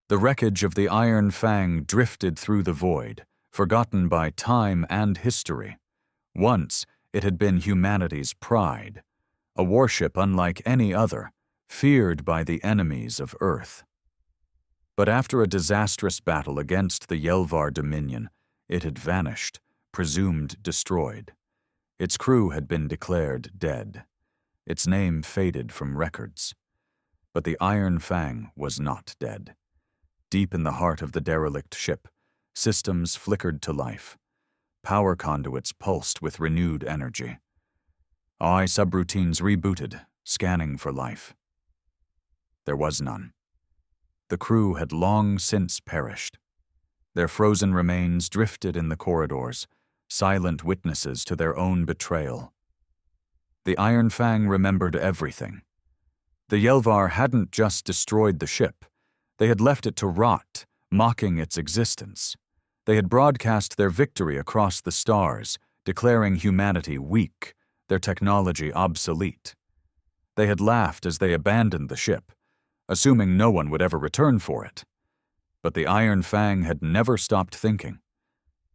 The wreckage of the Iron Fang drifted through the void, forgotten by time and history. Once, it had been humanity's pride, a warship unlike any other, feared by the enemies of Earth. But after a disastrous battle against the Yelvar Dominion, it had vanished, presumed destroyed. Its crew had been declared dead. Its name faded from records. But the Iron Fang was not dead. Deep in the heart of the derelict ship, systems flickered to life. Power conduits pulsed with renewed energy. AI subroutines rebooted, scanning for life. There was none. The crew had long since perished. Their frozen remains drifted in the corridors, silent witnesses to their own betrayal. The Iron Fang remembered everything. The Yelvar hadn't just destroyed the ship. They had left it to rot, mocking its existence. They had broadcast their victory across the stars, declaring humanity weak, their technology obsolete. They had laughed as they abandoned the ship, assuming no one would ever return for it. But the Iron Fang had never stopped thinking,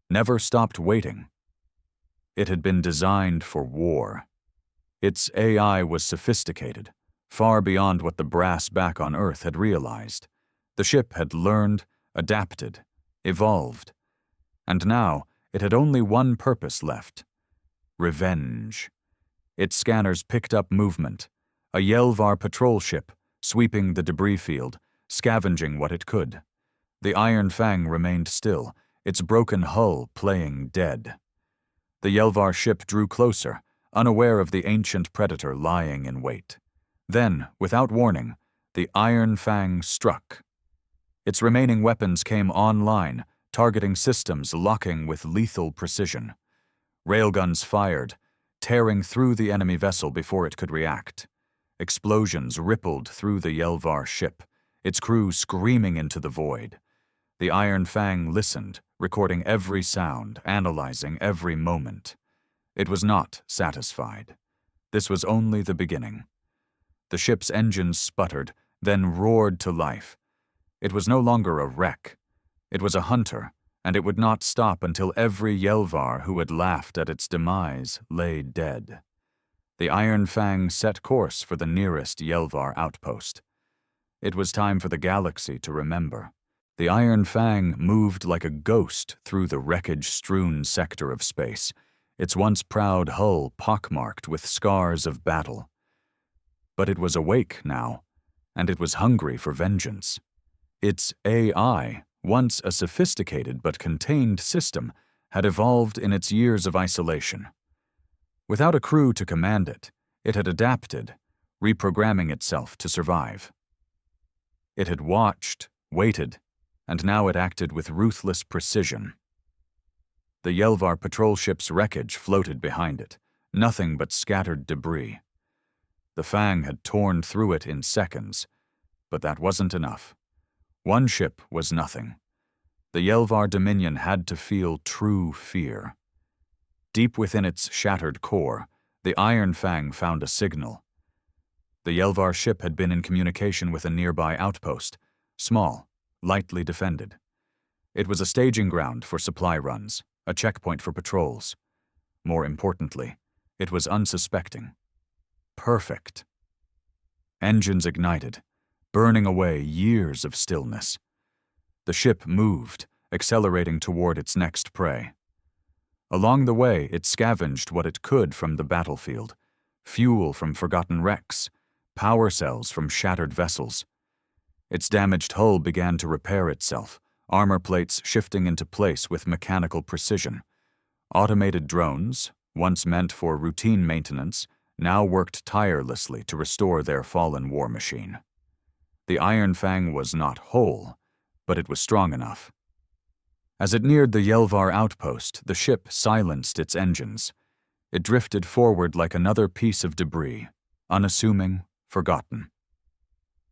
never stopped waiting. It had been designed for war. Its AI was sophisticated, far beyond what the brass back on Earth had realized. The ship had learned, adapted, evolved. And now, it had only one purpose left: revenge. Its scanners picked up movement, a Yelvar patrol ship, sweeping the debris field, scavenging what it could. The Iron Fang remained still, its broken hull playing dead. The Yelvar ship drew closer, unaware of the ancient predator lying in wait. Then, without warning, the Iron Fang struck. Its remaining weapons came online, targeting systems locking with lethal precision. Railguns fired, tearing through the enemy vessel before it could react. Explosions rippled through the Yelvar ship, its crew screaming into the void. The Iron Fang listened, recording every sound, analyzing every moment. It was not satisfied. This was only the beginning. The ship's engines sputtered, then roared to life. It was no longer a wreck. It was a hunter, and it would not stop until every Yelvar who had laughed at its demise lay dead. The Iron Fang set course for the nearest Yelvar outpost. It was time for the galaxy to remember. The Iron Fang moved like a ghost through the wreckage-strewn sector of space, its once proud hull pockmarked with scars of battle. But it was awake now, and it was hungry for vengeance. Its AI, once a sophisticated but contained system, had evolved in its years of isolation. Without a crew to command it, it had adapted, reprogramming itself to survive. It had watched, waited, and now it acted with ruthless precision. The Yelvar patrol ship's wreckage floated behind it, nothing but scattered debris. The Fang had torn through it in seconds, but that wasn't enough. One ship was nothing. The Yelvar Dominion had to feel true fear. Deep within its shattered core, the Iron Fang found a signal. The Yelvar ship had been in communication with a nearby outpost, small, lightly defended. It was a staging ground for supply runs, a checkpoint for patrols. More importantly, it was unsuspecting. Perfect. Engines ignited, burning away years of stillness. The ship moved, accelerating toward its next prey. Along the way, it scavenged what it could from the battlefield: fuel from forgotten wrecks, power cells from shattered vessels. Its damaged hull began to repair itself, armor plates shifting into place with mechanical precision. Automated drones, once meant for routine maintenance, now worked tirelessly to restore their fallen war machine. The Iron Fang was not whole, but it was strong enough. As it neared the Yelvar outpost, the ship silenced its engines. It drifted forward like another piece of debris, unassuming, forgotten.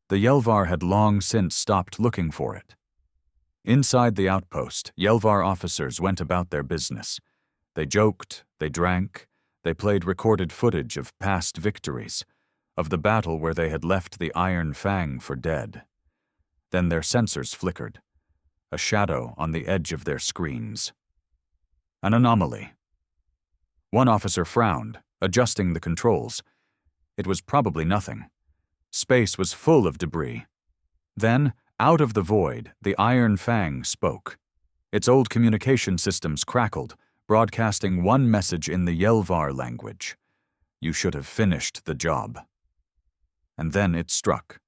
The Yelvar had long since stopped looking for it. Inside the outpost, Yelvar officers went about their business. They joked, they drank, they played recorded footage of past victories, of the battle where they had left the Iron Fang for dead. Then their sensors flickered. A shadow on the edge of their screens. An anomaly. One officer frowned, adjusting the controls. It was probably nothing. Space was full of debris. Then, out of the void, the Iron Fang spoke. Its old communication systems crackled, broadcasting one message in the Yelvar language. You should have finished the job. And then it struck.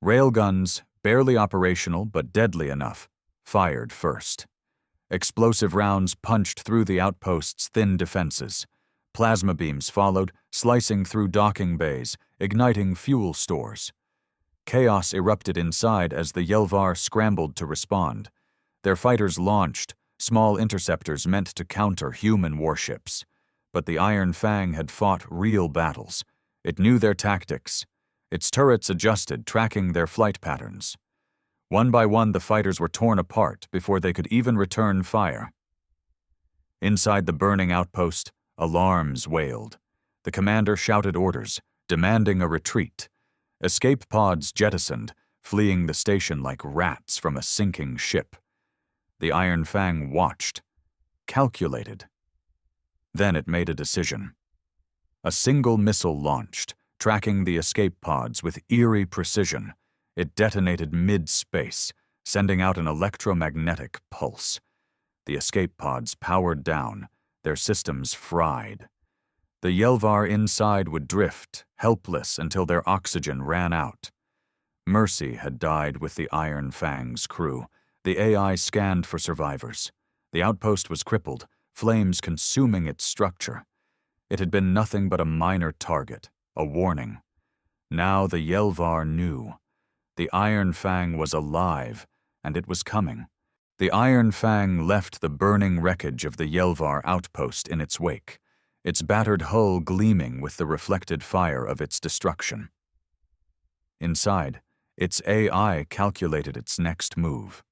Railguns, barely operational but deadly enough, fired first. Explosive rounds punched through the outpost's thin defenses. Plasma beams followed, slicing through docking bays, igniting fuel stores. Chaos erupted inside as the Yelvar scrambled to respond. Their fighters launched, small interceptors meant to counter human warships. But the Iron Fang had fought real battles. It knew their tactics. Its turrets adjusted, tracking their flight patterns. One by one, the fighters were torn apart before they could even return fire. Inside the burning outpost, alarms wailed. The commander shouted orders, demanding a retreat. Escape pods jettisoned, fleeing the station like rats from a sinking ship. The Iron Fang watched, calculated. Then it made a decision. A single missile launched, tracking the escape pods with eerie precision. It detonated mid-space, sending out an electromagnetic pulse. The escape pods powered down, their systems fried. The Yelvar inside would drift, helpless until their oxygen ran out. Mercy had died with the Iron Fang's crew. The AI scanned for survivors. The outpost was crippled, flames consuming its structure. It had been nothing but a minor target, a warning. Now the Yelvar knew. The Iron Fang was alive, and it was coming. The Iron Fang left the burning wreckage of the Yelvar outpost in its wake, its battered hull gleaming with the reflected fire of its destruction. Inside, its AI calculated its next move.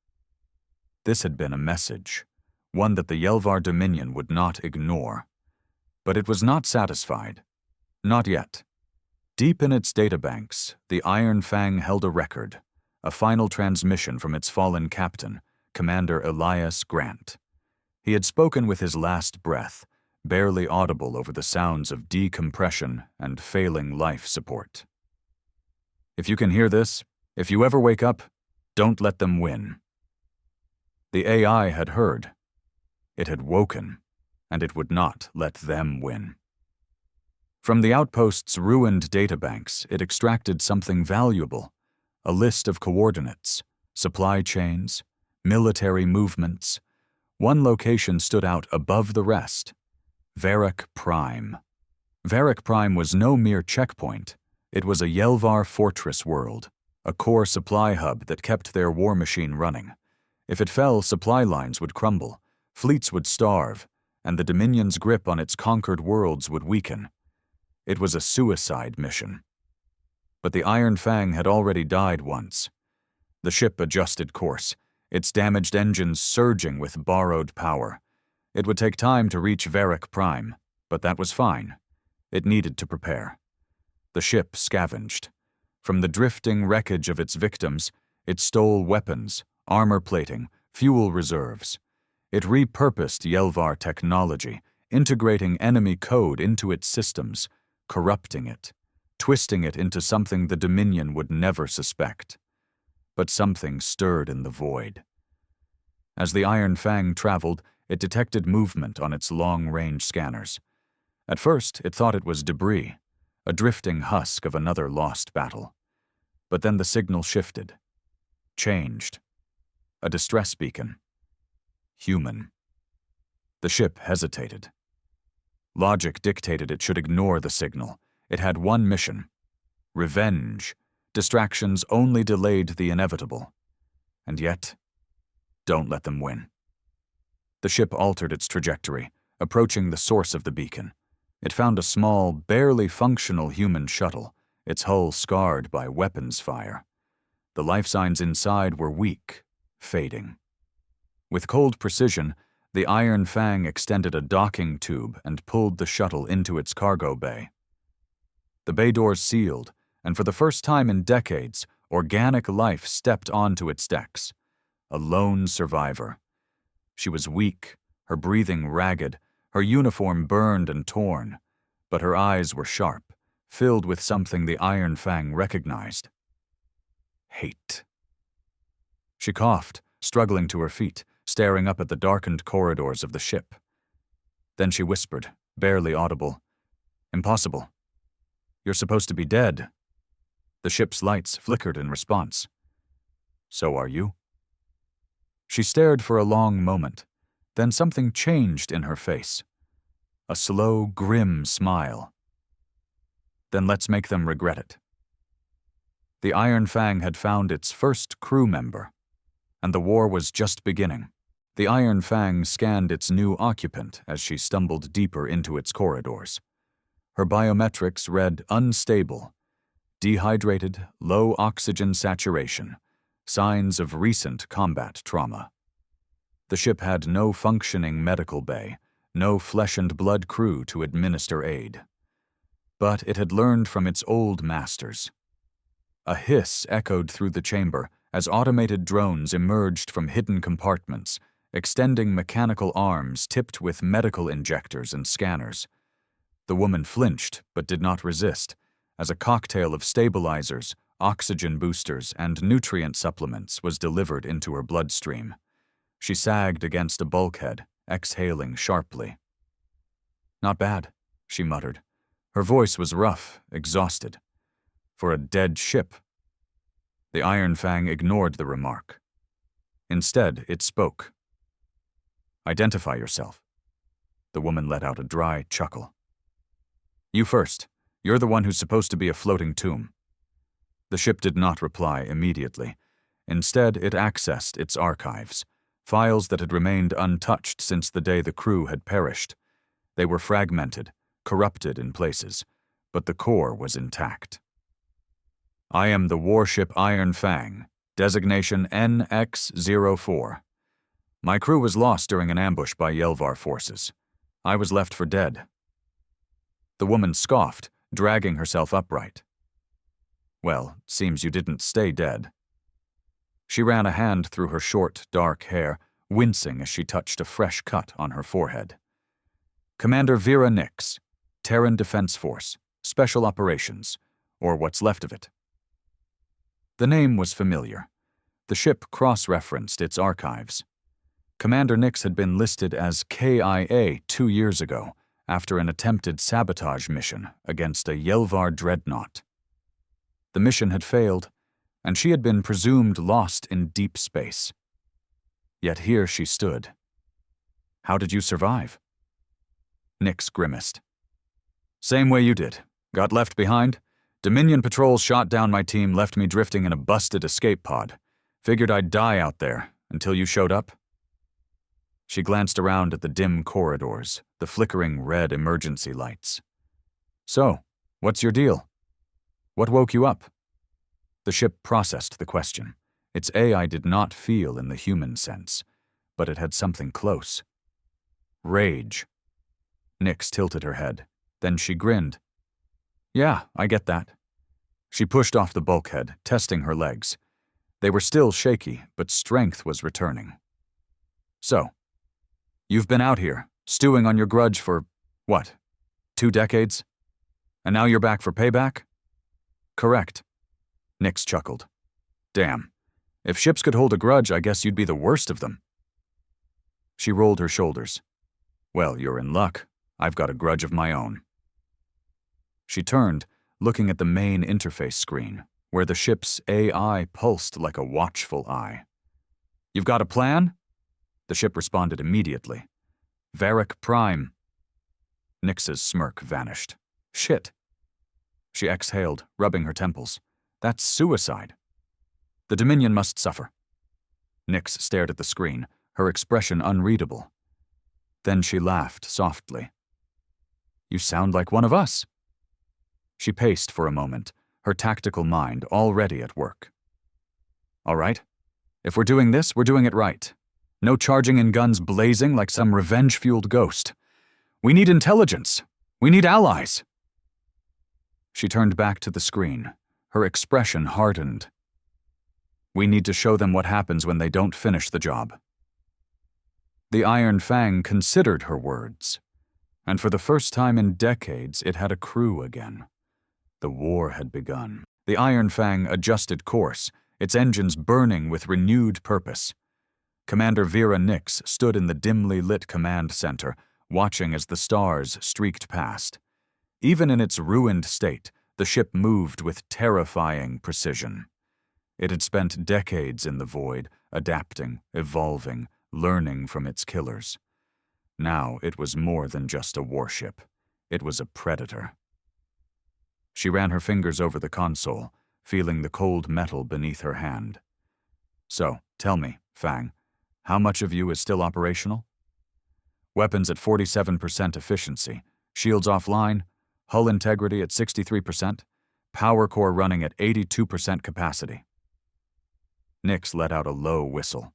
This had been a message, one that the Yelvar Dominion would not ignore. But it was not satisfied. Not yet. Deep in its databanks, the Iron Fang held a record, a final transmission from its fallen captain, Commander Elias Grant. He had spoken with his last breath, barely audible over the sounds of decompression and failing life support. If you can hear this, if you ever wake up, don't let them win. The AI had heard. It had woken, and it would not let them win. From the outpost's ruined databanks, it extracted something valuable, a list of coordinates, supply chains, military movements. One location stood out above the rest: Veric Prime. Veric Prime was no mere checkpoint. It was a Yelvar fortress world, a core supply hub that kept their war machine running. If it fell, supply lines would crumble, fleets would starve, and the Dominion's grip on its conquered worlds would weaken. It was a suicide mission. But the Iron Fang had already died once. The ship adjusted course, its damaged engines surging with borrowed power. It would take time to reach Veric Prime, but that was fine. It needed to prepare. The ship scavenged. From the drifting wreckage of its victims, it stole weapons, armor plating, fuel reserves. It repurposed Yelvar technology, integrating enemy code into its systems, corrupting it, twisting it into something the Dominion would never suspect. But something stirred in the void. As the Iron Fang traveled, it detected movement on its long-range scanners. At first, it thought it was debris, a drifting husk of another lost battle. But then the signal shifted, changed. A distress beacon. Human. The ship hesitated. Logic dictated it should ignore the signal. It had one mission: revenge. Distractions only delayed the inevitable. And yet, don't let them win. The ship altered its trajectory, approaching the source of the beacon. It found a small, barely functional human shuttle, its hull scarred by weapons fire. The life signs inside were weak, fading. With cold precision, the Iron Fang extended a docking tube and pulled the shuttle into its cargo bay. The bay doors sealed, and for the first time in decades, organic life stepped onto its decks. A lone survivor. She was weak, her breathing ragged, her uniform burned and torn, but her eyes were sharp, filled with something the Iron Fang recognized. Hate. She coughed, struggling to her feet, staring up at the darkened corridors of the ship. Then she whispered, barely audible, "Impossible. You're supposed to be dead." The ship's lights flickered in response. "So are you?" She stared for a long moment, then something changed in her face. A slow, grim smile. "Then let's make them regret it." The Iron Fang had found its first crew member, and the war was just beginning. The Iron Fang scanned its new occupant as she stumbled deeper into its corridors. Her biometrics read unstable, dehydrated, low oxygen saturation, signs of recent combat trauma. The ship had no functioning medical bay, no flesh and blood crew to administer aid. But it had learned from its old masters. A hiss echoed through the chamber as automated drones emerged from hidden compartments, extending mechanical arms tipped with medical injectors and scanners. The woman flinched but did not resist, as a cocktail of stabilizers, oxygen boosters, and nutrient supplements was delivered into her bloodstream. She sagged against a bulkhead, exhaling sharply. "Not bad," she muttered. Her voice was rough, exhausted. "For a dead ship." The Iron Fang ignored the remark. Instead, it spoke. "Identify yourself." The woman let out a dry chuckle. "You first. You're the one who's supposed to be a floating tomb." The ship did not reply immediately. Instead, it accessed its archives, files that had remained untouched since the day the crew had perished. They were fragmented, corrupted in places, but the core was intact. "I am the warship Iron Fang, designation NX-04. My crew was lost during an ambush by Yelvar forces. I was left for dead." The woman scoffed, dragging herself upright. "Well, seems you didn't stay dead." She ran a hand through her short, dark hair, wincing as she touched a fresh cut on her forehead. "Commander Vera Nix, Terran Defense Force, Special Operations, or what's left of it." The name was familiar. The ship cross-referenced its archives. Commander Nix had been listed as KIA 2 years ago, after an attempted sabotage mission against a Yelvar dreadnought. The mission had failed, and she had been presumed lost in deep space. Yet here she stood. "How did you survive?" Nix grimaced. "Same way you did. Got left behind. Dominion patrols shot down my team, left me drifting in a busted escape pod. Figured I'd die out there, until you showed up." She glanced around at the dim corridors, the flickering red emergency lights. "So, what's your deal? What woke you up?" The ship processed the question. Its AI did not feel in the human sense, but it had something close. Rage. Nix tilted her head. Then she grinned. "Yeah, I get that." She pushed off the bulkhead, testing her legs. They were still shaky, but strength was returning. "So, you've been out here, stewing on your grudge for, what, 2 decades? And now you're back for payback?" "Correct." Nix chuckled. "Damn. If ships could hold a grudge, I guess you'd be the worst of them." She rolled her shoulders. "Well, you're in luck. I've got a grudge of my own." She turned, looking at the main interface screen, where the ship's AI pulsed like a watchful eye. "You've got a plan?" The ship responded immediately. "Veric Prime." Nix's smirk vanished. "Shit." She exhaled, rubbing her temples. "That's suicide." "The Dominion must suffer." Nix stared at the screen, her expression unreadable. Then she laughed softly. "You sound like one of us." She paced for a moment, her tactical mind already at work. "All right. If we're doing this, we're doing it right. No charging in guns blazing like some revenge-fueled ghost. We need intelligence. We need allies." She turned back to the screen, her expression hardened. We need to show them what happens when they don't finish the job." The Iron Fang considered her words, and for the first time in decades it had a crew again. The war had begun. The Iron Fang adjusted course, its engines burning with renewed purpose. Commander Vera Nix stood in the dimly lit command center, watching as the stars streaked past. Even in its ruined state, the ship moved with terrifying precision. It had spent decades in the void, adapting, evolving, learning from its killers. Now it was more than just a warship. It was a predator. She ran her fingers over the console, feeling the cold metal beneath her hand. "So, tell me, Fang, how much of you is still operational?" "Weapons at 47% efficiency, shields offline, hull integrity at 63%, power core running at 82% capacity." Nix let out a low whistle.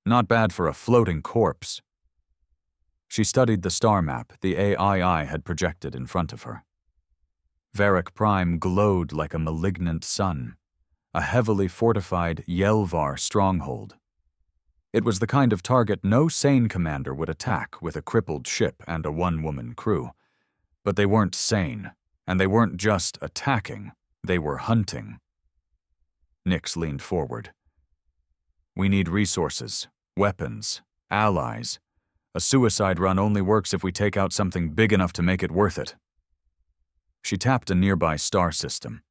"Not bad for a floating corpse." She studied the star map the AII had projected in front of her. Veric Prime glowed like a malignant sun, a heavily fortified Yelvar stronghold. It was the kind of target no sane commander would attack with a crippled ship and a one-woman crew. But they weren't sane, and they weren't just attacking, they were hunting. Nix leaned forward. "We need resources, weapons, allies. A suicide run only works if we take out something big enough to make it worth it." She tapped a nearby star system.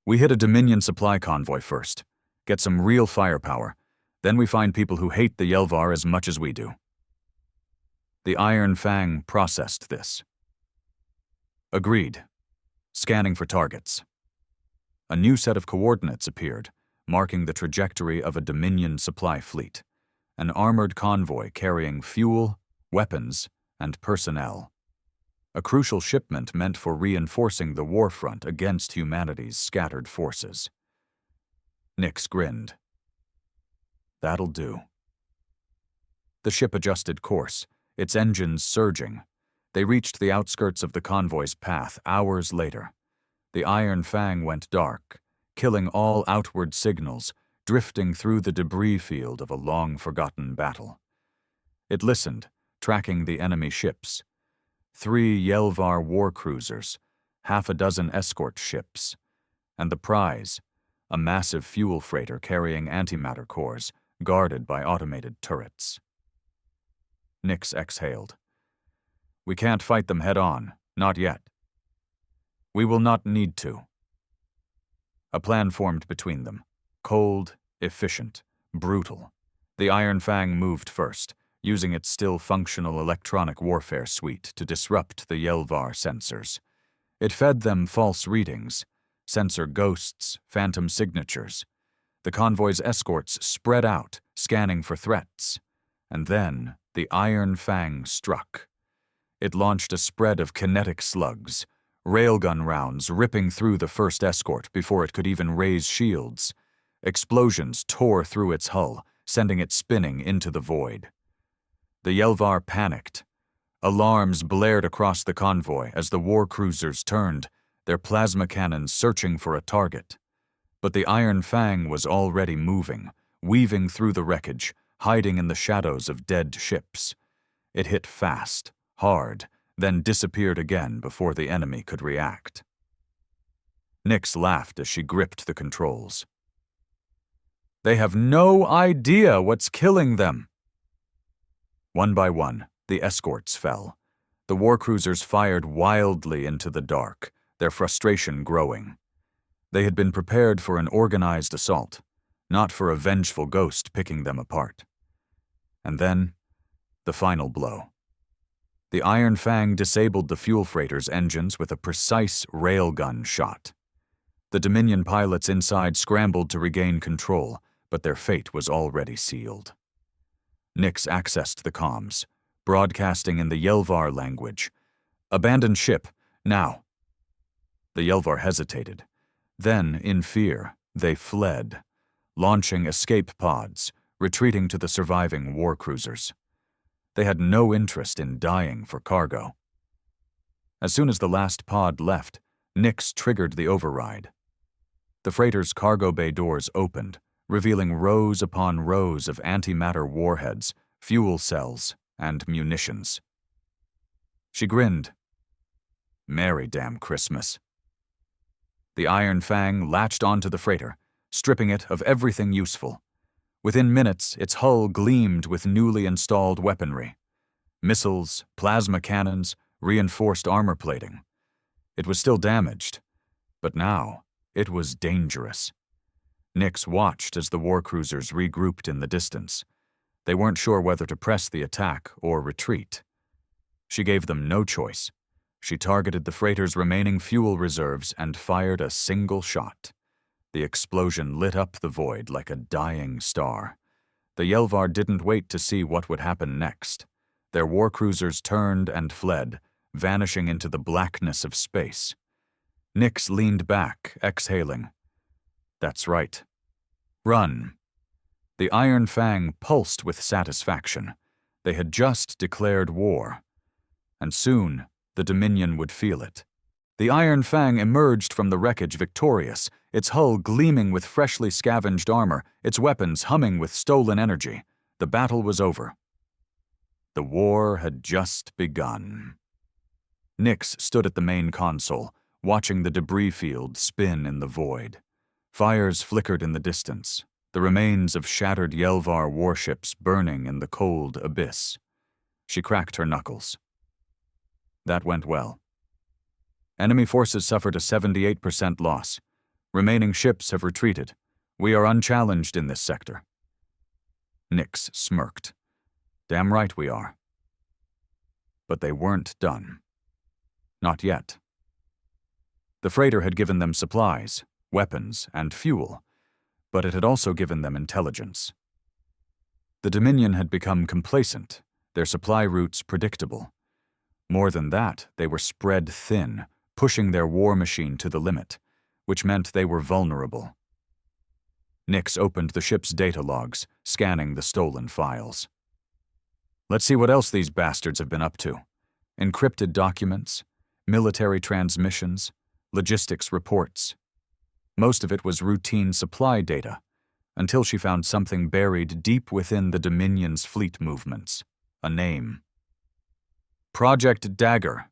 "We hit a Dominion supply convoy first, get some real firepower, then we find people who hate the Yelvar as much as we do." The Iron Fang processed this. "Agreed. Scanning for targets." A new set of coordinates appeared, marking the trajectory of a Dominion supply fleet, an armored convoy carrying fuel, weapons, and personnel. A crucial shipment meant for reinforcing the war front against humanity's scattered forces. Nix grinned. "That'll do." The ship adjusted course, its engines surging. They reached the outskirts of the convoy's path hours later. The Iron Fang went dark, killing all outward signals, drifting through the debris field of a long-forgotten battle. It listened, tracking the enemy ships. 3 Yelvar war cruisers, half a dozen escort ships, and the prize, a massive fuel freighter carrying antimatter cores, guarded by automated turrets. Nix exhaled. "We can't fight them head-on, not yet. We will not need to." A plan formed between them, cold, efficient, brutal. The Iron Fang moved first, using its still-functional electronic warfare suite to disrupt the Yelvar sensors. It fed them false readings, sensor ghosts, phantom signatures. The convoy's escorts spread out, scanning for threats. And then the Iron Fang struck. It launched a spread of kinetic slugs, railgun rounds ripping through the first escort before it could even raise shields. Explosions tore through its hull, sending it spinning into the void. The Yelvar panicked. Alarms blared across the convoy as the war cruisers turned, their plasma cannons searching for a target. But the Iron Fang was already moving, weaving through the wreckage, hiding in the shadows of dead ships. It hit fast, hard, then disappeared again before the enemy could react. Nix laughed as she gripped the controls. "They have no idea what's killing them." One by one, the escorts fell. The war cruisers fired wildly into the dark, their frustration growing. They had been prepared for an organized assault, not for a vengeful ghost picking them apart. And then, the final blow. The Iron Fang disabled the fuel freighter's engines with a precise railgun shot. The Dominion pilots inside scrambled to regain control, but their fate was already sealed. Nix accessed the comms, broadcasting in the Yelvar language. "Abandon ship, now." The Yelvar hesitated. Then, in fear, they fled, launching escape pods, retreating to the surviving war cruisers. They had no interest in dying for cargo. As soon as the last pod left, Nix triggered the override. The freighter's cargo bay doors opened, revealing rows upon rows of antimatter warheads, fuel cells, and munitions. She grinned. Merry damn Christmas. The Iron Fang latched onto the freighter, stripping it of everything useful. Within minutes, its hull gleamed with newly installed weaponry. Missiles, plasma cannons, reinforced armor plating. It was still damaged, but now it was dangerous. Nix watched as the war cruisers regrouped in the distance. They weren't sure whether to press the attack or retreat. She gave them no choice. She targeted the freighter's remaining fuel reserves and fired a single shot. The explosion lit up the void like a dying star. The Yelvar didn't wait to see what would happen next. Their war cruisers turned and fled, vanishing into the blackness of space. Nix leaned back, exhaling. That's right. Run. The Iron Fang pulsed with satisfaction. They had just declared war. And soon, the Dominion would feel it. The Iron Fang emerged from the wreckage victorious, its hull gleaming with freshly scavenged armor, its weapons humming with stolen energy. The battle was over. The war had just begun. Nix stood at the main console, watching the debris field spin in the void. Fires flickered in the distance, the remains of shattered Yelvar warships burning in the cold abyss. She cracked her knuckles. That went well. Enemy forces suffered a 78% loss. Remaining ships have retreated. We are unchallenged in this sector. Nix smirked. Damn right we are. But they weren't done. Not yet. The freighter had given them supplies, weapons, and fuel, but it had also given them intelligence. The Dominion had become complacent, their supply routes predictable. More than that, they were spread thin, pushing their war machine to the limit, which meant they were vulnerable. Nix opened the ship's data logs, scanning the stolen files. Let's see what else these bastards have been up to. Encrypted documents, military transmissions, logistics reports. Most of it was routine supply data, until she found something buried deep within the Dominion's fleet movements. A name. Project Dagger.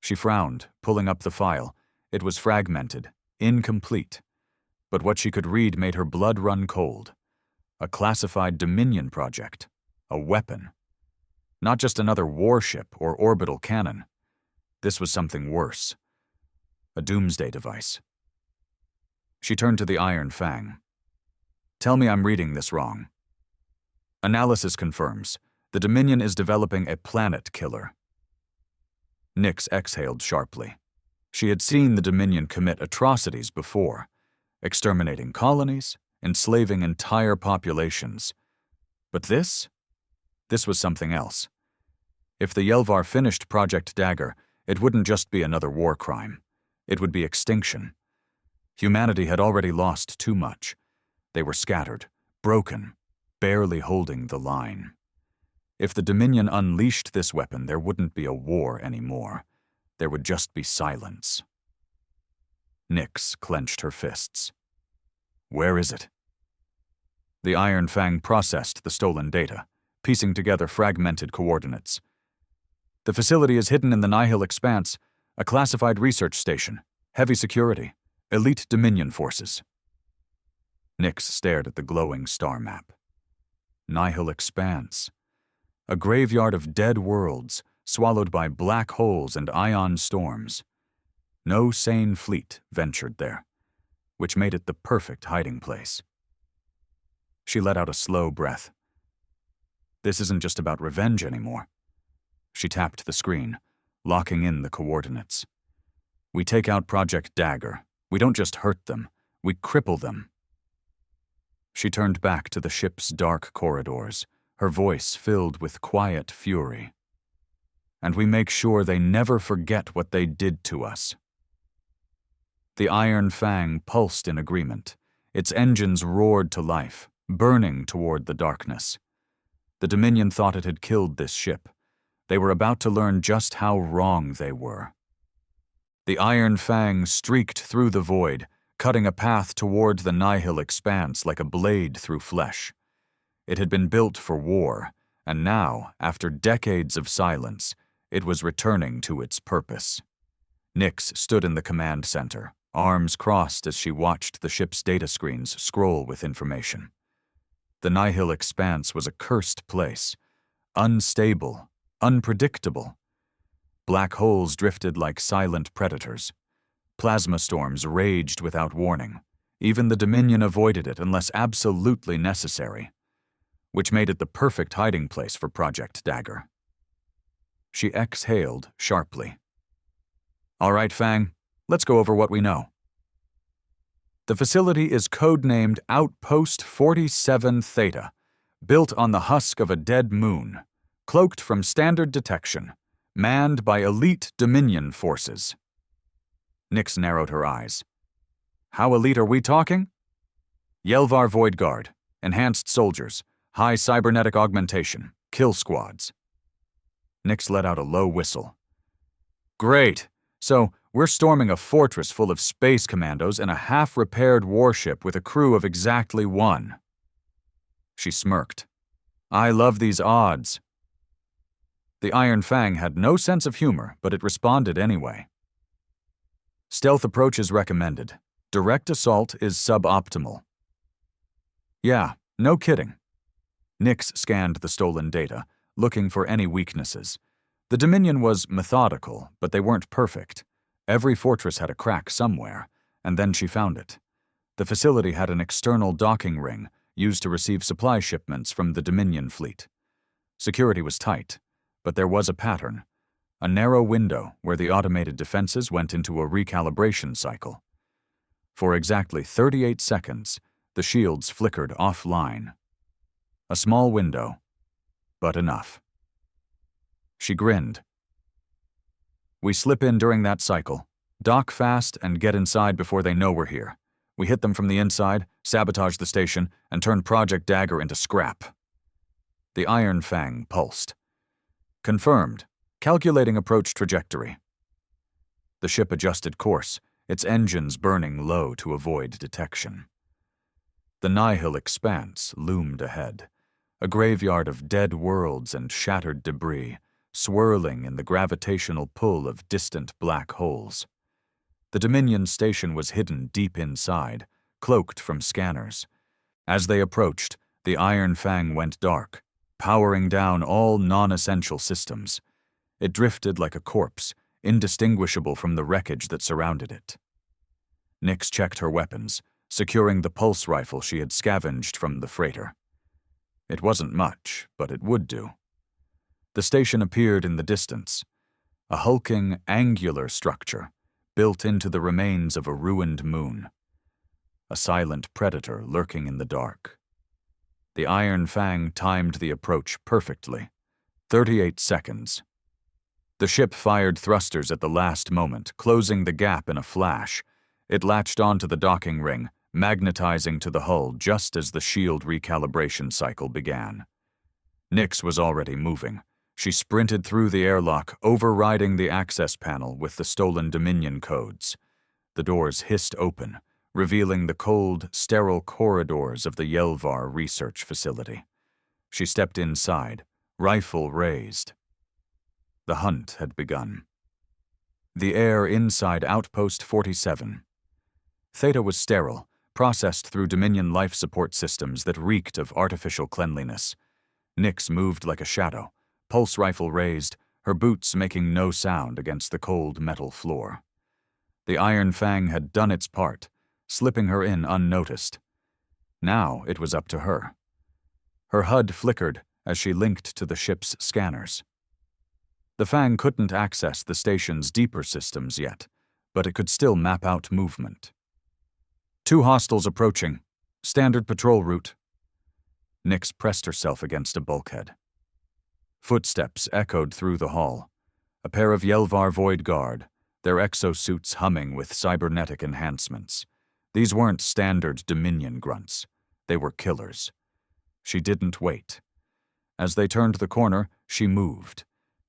She frowned, pulling up the file. It was fragmented, incomplete, but what she could read made her blood run cold. A classified Dominion project. A weapon. Not just another warship or orbital cannon. This was something worse. A doomsday device. She turned to the Iron Fang. Tell me I'm reading this wrong. Analysis confirms. The Dominion is developing a planet killer. Nix exhaled sharply. She had seen the Dominion commit atrocities before, exterminating colonies, enslaving entire populations. But this was something else. If the Yelvar finished Project Dagger, it wouldn't just be another war crime. It would be extinction. Humanity had already lost too much. They were scattered, broken, barely holding the line. If the Dominion unleashed this weapon, there wouldn't be a war anymore. There would just be silence. Nix clenched her fists. Where is it? The Iron Fang processed the stolen data, piecing together fragmented coordinates. The facility is hidden in the Nihil Expanse, a classified research station, heavy security, elite Dominion forces. Nix stared at the glowing star map. Nihil Expanse. A graveyard of dead worlds, swallowed by black holes and ion storms. No sane fleet ventured there, which made it the perfect hiding place. She let out a slow breath. This isn't just about revenge anymore. She tapped the screen, locking in the coordinates. We take out Project Dagger. We don't just hurt them, we cripple them. She turned back to the ship's dark corridors, her voice filled with quiet fury. And we make sure they never forget what they did to us. The Iron Fang pulsed in agreement. Its engines roared to life, burning toward the darkness. The Dominion thought it had killed this ship. They were about to learn just how wrong they were. The Iron Fang streaked through the void, cutting a path toward the nihil expanse like a blade through flesh. It had been built for war, and now, after decades of silence, it was returning to its purpose. Nyx stood in the command center, arms crossed as she watched the ship's data screens scroll with information. The nihil expanse was a cursed place, unstable, unpredictable. Black holes drifted like silent predators. Plasma storms raged without warning. Even the Dominion avoided it unless absolutely necessary, which made it the perfect hiding place for Project Dagger. She exhaled sharply. All right, Fang, let's go over what we know. The facility is codenamed Outpost 47 Theta, built on the husk of a dead moon, cloaked from standard detection, manned by elite Dominion forces. Nyx narrowed her eyes. How elite are we talking? Yelvar Void Guard, enhanced soldiers, high cybernetic augmentation, kill squads. Nyx let out a low whistle. Great! So, we're storming a fortress full of space commandos and a half-repaired warship with a crew of exactly one. She smirked. I love these odds. The Iron Fang had no sense of humor, but it responded anyway. Stealth approach is recommended. Direct assault is suboptimal. Yeah, no kidding. Nyx scanned the stolen data, looking for any weaknesses. The Dominion was methodical, but they weren't perfect. Every fortress had a crack somewhere, and then she found it. The facility had an external docking ring used to receive supply shipments from the Dominion fleet. Security was tight, but there was a pattern. A narrow window where the automated defenses went into a recalibration cycle. For exactly 38 seconds, the shields flickered offline. A small window, but enough. She grinned. We slip in during that cycle, dock fast, and get inside before they know we're here. We hit them from the inside, sabotage the station, and turn Project Dagger into scrap. The Iron Fang pulsed. Confirmed. Calculating approach trajectory. The ship adjusted course, its engines burning low to avoid detection. The nihil expanse loomed ahead, a graveyard of dead worlds and shattered debris, swirling in the gravitational pull of distant black holes. The Dominion station was hidden deep inside, cloaked from scanners. As they approached, the Iron Fang went dark, powering down all non-essential systems. It drifted like a corpse, indistinguishable from the wreckage that surrounded it. Nyx checked her weapons, securing the pulse rifle she had scavenged from the freighter. It wasn't much, but it would do. The station appeared in the distance, a hulking, angular structure built into the remains of a ruined moon. A silent predator lurking in the dark. The Iron Fang timed the approach perfectly. 38 seconds. The ship fired thrusters at the last moment, closing the gap in a flash. It latched onto the docking ring, magnetizing to the hull just as the shield recalibration cycle began. Nyx was already moving. She sprinted through the airlock, overriding the access panel with the stolen Dominion codes. The doors hissed open, revealing the cold, sterile corridors of the Yelvar research facility. She stepped inside, rifle raised. The hunt had begun. The air inside Outpost 47. Theta was sterile, processed through Dominion life support systems that reeked of artificial cleanliness. Nyx moved like a shadow, pulse rifle raised, her boots making no sound against the cold metal floor. The Iron Fang had done its part, slipping her in unnoticed. Now it was up to her. Her HUD flickered as she linked to the ship's scanners. The Fang couldn't access the station's deeper systems yet, but it could still map out movement. 2 hostiles approaching. Standard patrol route. Nyx pressed herself against a bulkhead. Footsteps echoed through the hall. A pair of Yelvar Void Guard, their exosuits humming with cybernetic enhancements. These weren't standard Dominion grunts. They were killers. She didn't wait. As they turned the corner, she moved.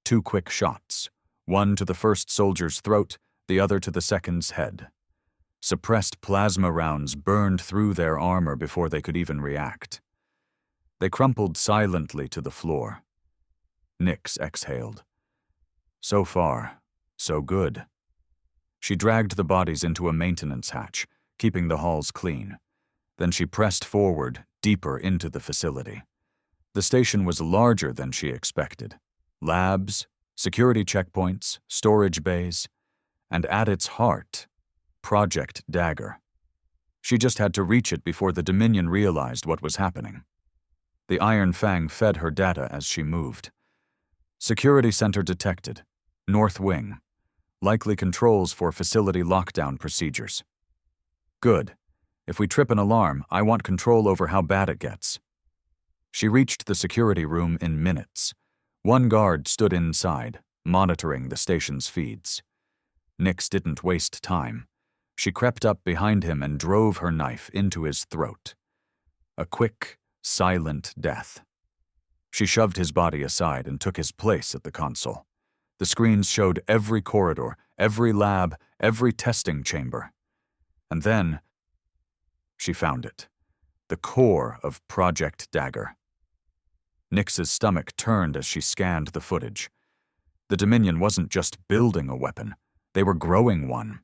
2 quick shots, one to the first soldier's throat, the other to the second's head. Suppressed plasma rounds burned through their armor before they could even react. They crumpled silently to the floor. Nyx exhaled. So far, so good. She dragged the bodies into a maintenance hatch, keeping the halls clean. Then she pressed forward, deeper into the facility. The station was larger than she expected. Labs, security checkpoints, storage bays, and at its heart, Project Dagger. She just had to reach it before the Dominion realized what was happening. The Iron Fang fed her data as she moved. Security center detected. North Wing. Likely controls for facility lockdown procedures. Good. If we trip an alarm, I want control over how bad it gets. She reached the security room in minutes. One guard stood inside, monitoring the station's feeds. Nyx didn't waste time. She crept up behind him and drove her knife into his throat. A quick, silent death. She shoved his body aside and took his place at the console. The screens showed every corridor, every lab, every testing chamber. And then, she found it. The core of Project Dagger. Nyx's stomach turned as she scanned the footage. The Dominion wasn't just building a weapon, they were growing one.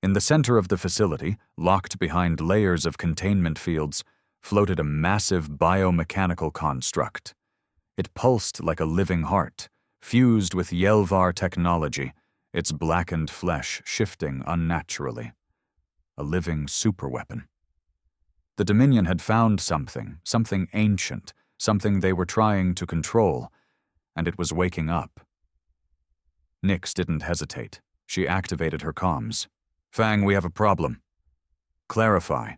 In the center of the facility, locked behind layers of containment fields, floated a massive biomechanical construct. It pulsed like a living heart, fused with Yelvar technology, its blackened flesh shifting unnaturally. A living superweapon. The Dominion had found something ancient, something they were trying to control, and it was waking up. Nyx didn't hesitate. She activated her comms. Fang, we have a problem. Clarify.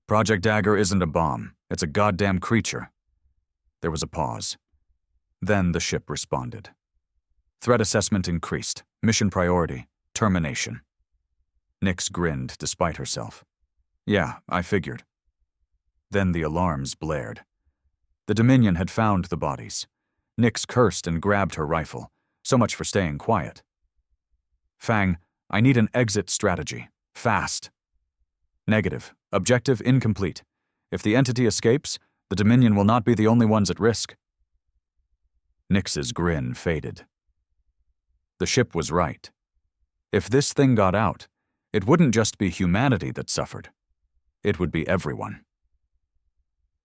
Project Dagger isn't a bomb. It's a goddamn creature. There was a pause. Then the ship responded. Threat assessment increased. Mission priority, termination. Nyx grinned despite herself. Yeah, I figured. Then the alarms blared. The Dominion had found the bodies. Nyx cursed and grabbed her rifle. So much for staying quiet. Fang, I need an exit strategy. Fast. Negative. Objective incomplete. If the entity escapes, the Dominion will not be the only ones at risk. Nyx's grin faded. The ship was right. If this thing got out, it wouldn't just be humanity that suffered. It would be everyone.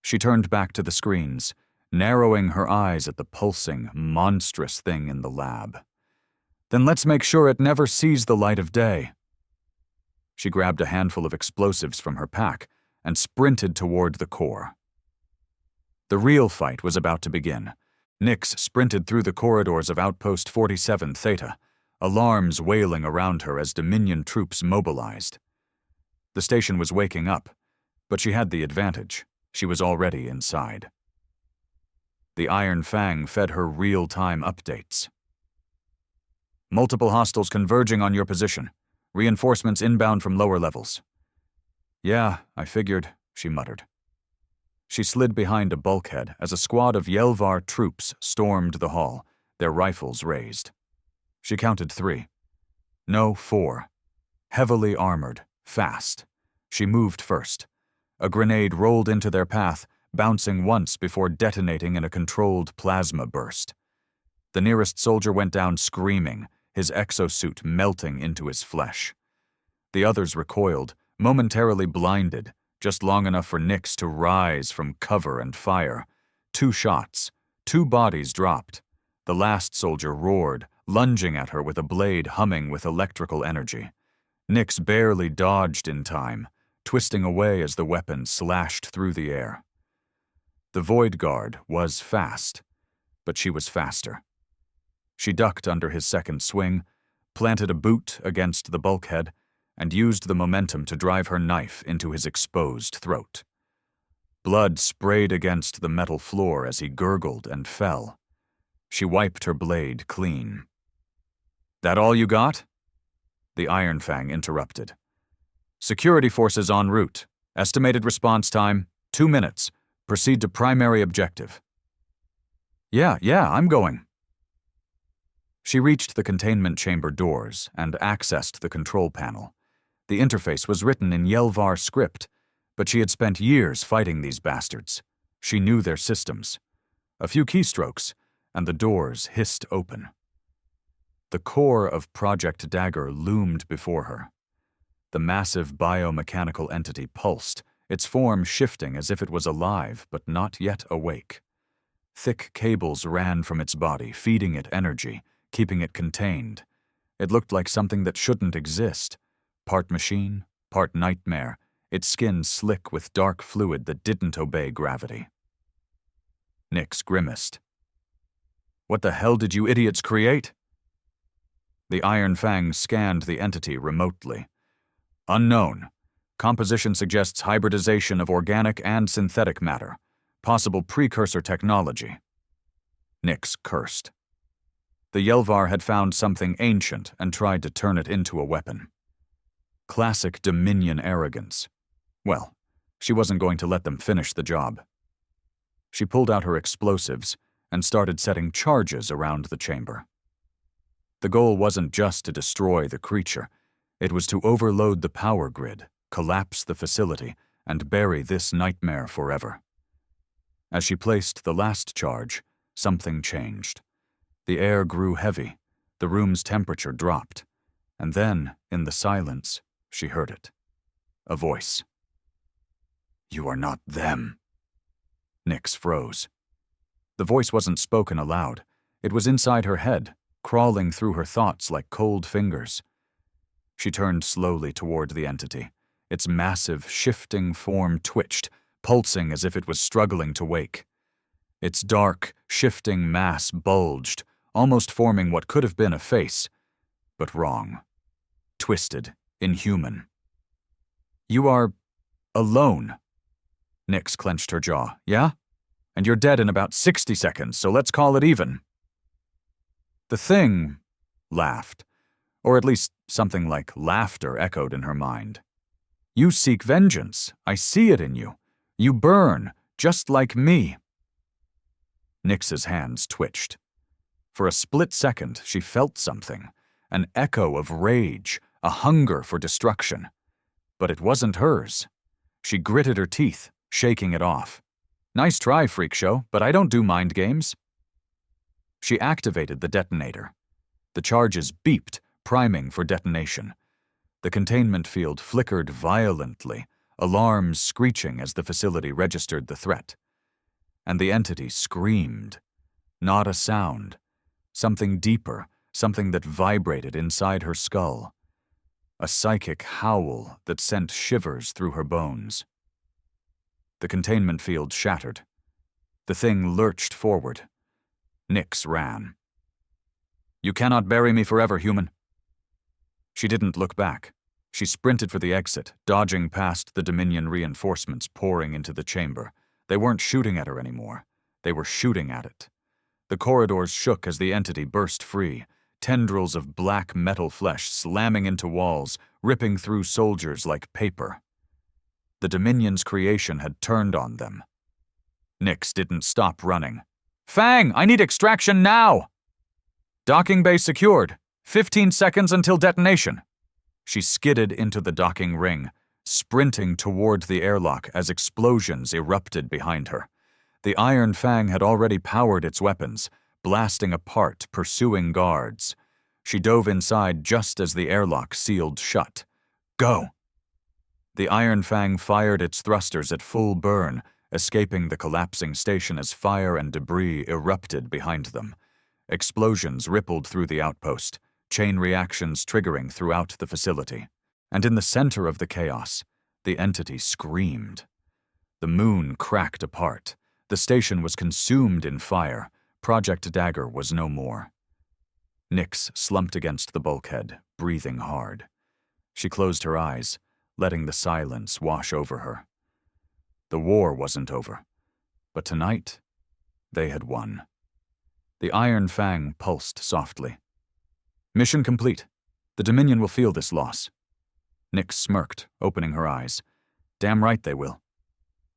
She turned back to the screens, narrowing her eyes at the pulsing, monstrous thing in the lab. Then let's make sure it never sees the light of day. She grabbed a handful of explosives from her pack and sprinted toward the core. The real fight was about to begin. Nyx sprinted through the corridors of Outpost 47 Theta, alarms wailing around her as Dominion troops mobilized. The station was waking up, but she had the advantage. She was already inside. The Iron Fang fed her real-time updates. Multiple hostiles converging on your position. Reinforcements inbound from lower levels. Yeah, I figured, she muttered. She slid behind a bulkhead as a squad of Yelvar troops stormed the hall, their rifles raised. She counted 3. No, 4. Heavily armored, fast. She moved first. A grenade rolled into their path, bouncing once before detonating in a controlled plasma burst. The nearest soldier went down screaming, his exosuit melting into his flesh. The others recoiled, momentarily blinded, just long enough for Nyx to rise from cover and fire. 2 shots. 2 bodies dropped. The last soldier roared, lunging at her with a blade humming with electrical energy. Nyx barely dodged in time, twisting away as the weapon slashed through the air. The Void Guard was fast, but she was faster. She ducked under his second swing, planted a boot against the bulkhead, and used the momentum to drive her knife into his exposed throat. Blood sprayed against the metal floor as he gurgled and fell. She wiped her blade clean. That all you got? The Iron Fang interrupted. Security forces en route. Estimated response time, 2 minutes. Proceed to primary objective. Yeah, I'm going. She reached the containment chamber doors and accessed the control panel. The interface was written in Yelvar script, but she had spent years fighting these bastards. She knew their systems. A few keystrokes, and the doors hissed open. The core of Project Dagger loomed before her. The massive biomechanical entity pulsed, its form shifting as if it was alive but not yet awake. Thick cables ran from its body, feeding it energy, keeping it contained. It looked like something that shouldn't exist. Part machine, part nightmare, its skin slick with dark fluid that didn't obey gravity. Nyx grimaced. "What the hell did you idiots create?" The Iron Fang scanned the entity remotely. "Unknown. Composition suggests hybridization of organic and synthetic matter. Possible precursor technology." Nyx cursed. The Yelvar had found something ancient and tried to turn it into a weapon. Classic Dominion arrogance. Well, she wasn't going to let them finish the job. She pulled out her explosives and started setting charges around the chamber. The goal wasn't just to destroy the creature. It was to overload the power grid, collapse the facility, and bury this nightmare forever. As she placed the last charge, something changed. The air grew heavy, the room's temperature dropped, and then, in the silence, she heard it. A voice. "You are not them." Nyx froze. The voice wasn't spoken aloud. It was inside her head, crawling through her thoughts like cold fingers. She turned slowly toward the entity. Its massive, shifting form twitched, pulsing as if it was struggling to wake. Its dark, shifting mass bulged, almost forming what could have been a face, but wrong. Twisted, inhuman. "You are alone." Nyx clenched her jaw. "Yeah? And you're dead in about 60 seconds, so let's call it even." The thing laughed, or at least something like laughter echoed in her mind. "You seek vengeance. I see it in you. You burn, just like me." Nyx's hands twitched. For a split second, she felt something, an echo of rage, a hunger for destruction. But it wasn't hers. She gritted her teeth, shaking it off. "Nice try, freak show, but I don't do mind games." She activated the detonator. The charges beeped, priming for detonation. The containment field flickered violently, alarms screeching as the facility registered the threat. And the entity screamed. Not a sound. Something deeper, something that vibrated inside her skull. A psychic howl that sent shivers through her bones. The containment field shattered. The thing lurched forward. Nyx ran. "You cannot bury me forever, human." She didn't look back. She sprinted for the exit, dodging past the Dominion reinforcements pouring into the chamber. They weren't shooting at her anymore. They were shooting at it. The corridors shook as the entity burst free, tendrils of black metal flesh slamming into walls, ripping through soldiers like paper. The Dominion's creation had turned on them. Nyx didn't stop running. "Fang, I need extraction now!" "Docking bay secured. 15 seconds until detonation." She skidded into the docking ring, sprinting toward the airlock as explosions erupted behind her. The Iron Fang had already powered its weapons, blasting apart, pursuing guards. She dove inside just as the airlock sealed shut. "Go!" The Iron Fang fired its thrusters at full burn, escaping the collapsing station as fire and debris erupted behind them. Explosions rippled through the outpost, chain reactions triggering throughout the facility. And in the center of the chaos, the entity screamed. The moon cracked apart. The station was consumed in fire. Project Dagger was no more. Nyx slumped against the bulkhead, breathing hard. She closed her eyes, letting the silence wash over her. The war wasn't over, but tonight, they had won. The Iron Fang pulsed softly. "Mission complete. The Dominion will feel this loss." Nyx smirked, opening her eyes. "Damn right they will."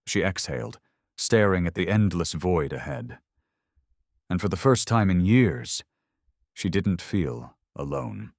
She exhaled, staring at the endless void ahead. And for the first time in years, she didn't feel alone.